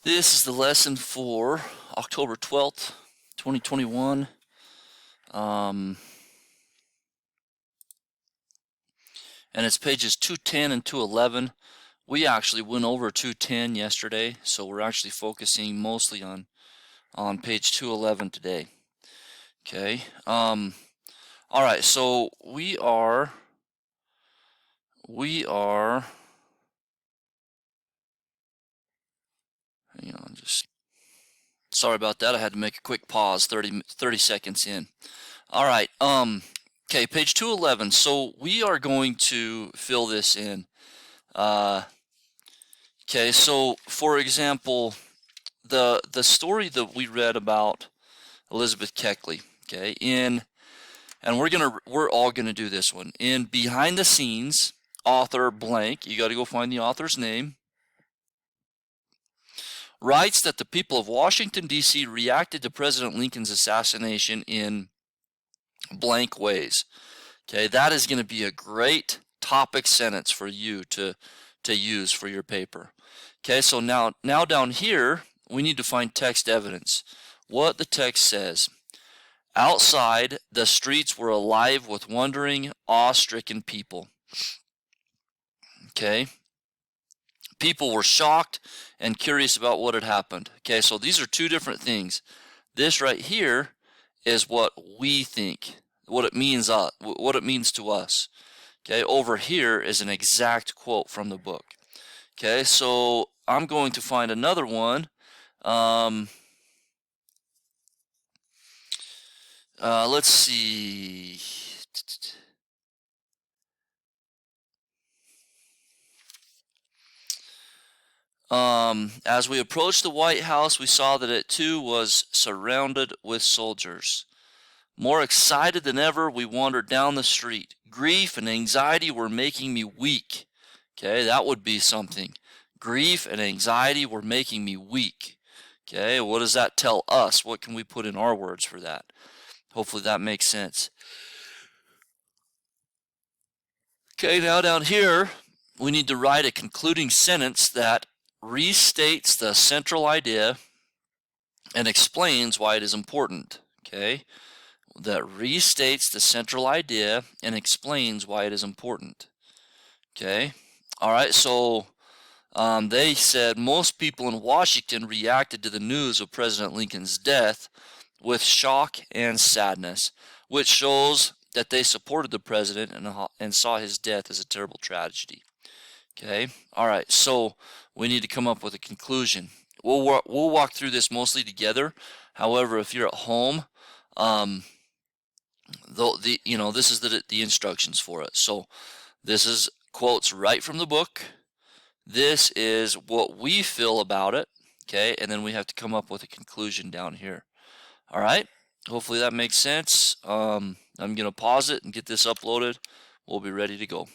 This is the lesson for October 12th, 2021. And it's pages 210 and 211. We actually went over 210 yesterday, so we're actually focusing mostly on page 211 today. Okay. All right, so we are hang on, just sorry about that. I had to make a quick pause, 30 seconds in. All right. Okay, page 211. So we are going to fill this in. Okay, so for example, the story that we read about Elizabeth Keckley, okay, and we're all gonna do this one. In Behind the Scenes, author blank, you gotta go find the author's name, writes that the people of Washington, D.C. reacted to President Lincoln's assassination in blank ways. Okay, that is gonna be a great topic sentence for you to use for your paper. Okay, so now down here, we need to find text evidence. What the text says. Outside, the streets were alive with wondering, awe-stricken people. Okay. People were shocked and curious about what had happened. Okay, so these are two different things. This right here is what we think, what it means to us. Okay, over here is an exact quote from the book. Okay, so I'm going to find another one. Let's see. As we approached the White House, we saw that it too was surrounded with soldiers. More excited than ever, we wandered down the street. Grief and anxiety were making me weak. Okay, that would be something. Grief and anxiety were making me weak. Okay, what does that tell us? What can we put in our words for that? Hopefully that makes sense. Okay, now down here, we need to write a concluding sentence that restates the central idea and explains why it is important. Okay, that restates the central idea and explains why it is important. Okay, all right, so they said most people in Washington reacted to the news of President Lincoln's death with shock and sadness, which shows that they supported the president and saw his death as a terrible tragedy. Okay, all right, so we need to come up with a conclusion. We'll walk through this mostly together. However, if you're at home, this is the instructions for it. So this is quotes right from the book. This is what we feel about it. Okay, and then we have to come up with a conclusion down here. All right, hopefully that makes sense. I'm going to pause it and get this uploaded. We'll be ready to go.